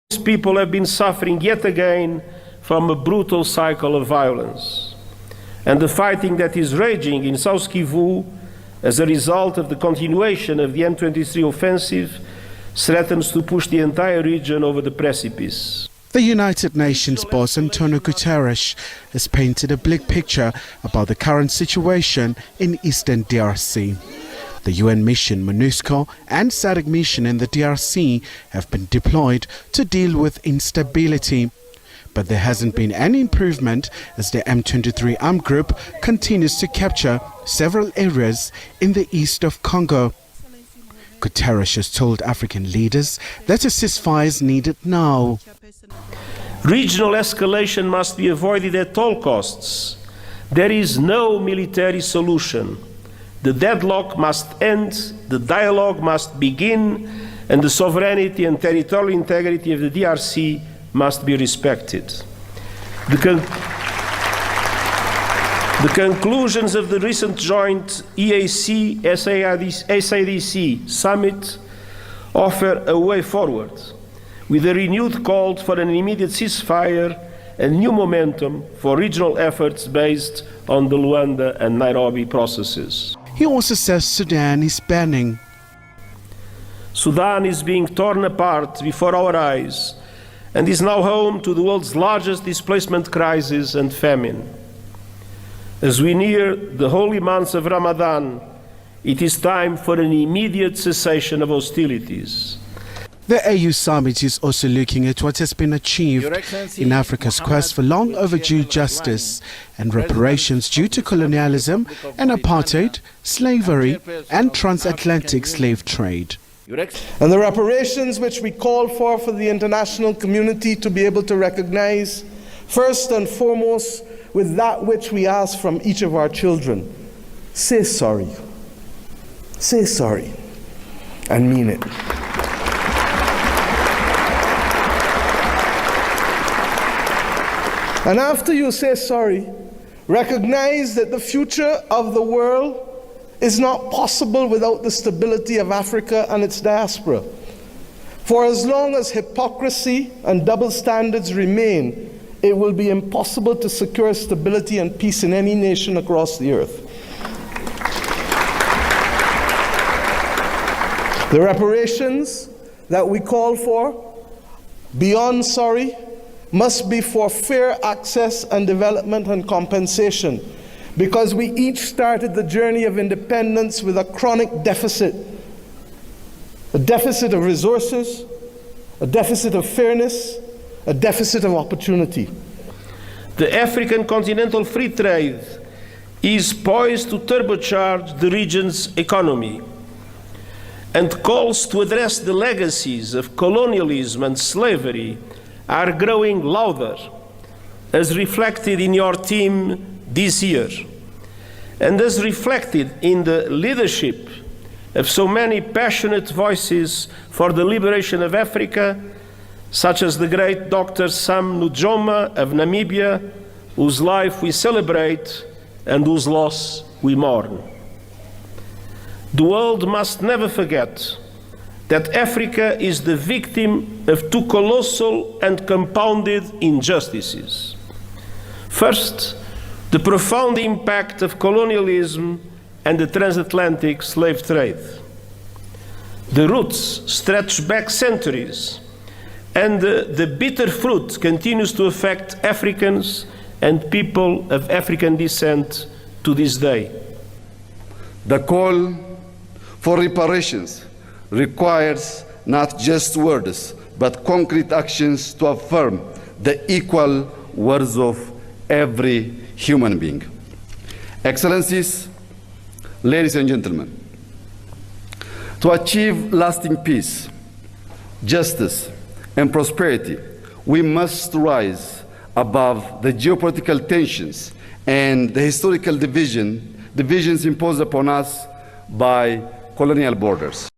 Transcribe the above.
People have been suffering yet again from a brutal cycle of violence. And the fighting that is raging in South Kivu as a result of the continuation of the M23 offensive threatens to push the entire region over the precipice. The United Nations boss António Guterres has painted a bleak picture about the current situation in eastern DRC. The UN mission MONUSCO and SADC mission in the DRC have been deployed to deal with instability. But there hasn't been any improvement as the M23 armed group continues to capture several areas in the east of Congo. Guterres has told African leaders that a ceasefire is needed now. Regional escalation must be avoided at all costs. There is no military solution. The deadlock must end, the dialogue must begin, and the sovereignty and territorial integrity of the DRC must be respected. The conclusions of the recent joint EAC-SADC summit offer a way forward, with a renewed call for an immediate ceasefire and new momentum for regional efforts based on the Luanda and Nairobi processes. He also says Sudan is burning. Sudan is being torn apart before our eyes and is now home to the world's largest displacement crisis and famine. As we near the holy months of Ramadan, it is time for an immediate cessation of hostilities. The AU summit is also looking at what has been achieved in Africa's quest for long overdue justice and reparations due to colonialism and apartheid, slavery and transatlantic slave trade. And the reparations which we call for the international community to be able to recognize, first and foremost, with that which we ask from each of our children. Say sorry. Say sorry. And mean it. And after you say sorry, recognize that the future of the world is not possible without the stability of Africa and its diaspora. For as long as hypocrisy and double standards remain, it will be impossible to secure stability and peace in any nation across the earth. The reparations that we call for, beyond sorry, must be for fair access and development and compensation, because we each started the journey of independence with a chronic deficit. A deficit of resources, a deficit of fairness, a deficit of opportunity. The African continental free trade is poised to turbocharge the region's economy, and calls to address the legacies of colonialism and slavery are growing louder, as reflected in your theme this year, and as reflected in the leadership of so many passionate voices for the liberation of Africa, such as the great Dr. Sam Nujoma of Namibia, whose life we celebrate and whose loss we mourn. The world must never forget that Africa is the victim of two colossal and compounded injustices. First, the profound impact of colonialism and the transatlantic slave trade. The roots stretch back centuries, and the bitter fruit continues to affect Africans and people of African descent to this day. The call for reparations requires not just words, but concrete actions to affirm the equal worth of every human being. Excellencies, ladies and gentlemen, to achieve lasting peace, justice, and prosperity, we must rise above the geopolitical tensions and the historical divisions imposed upon us by colonial borders.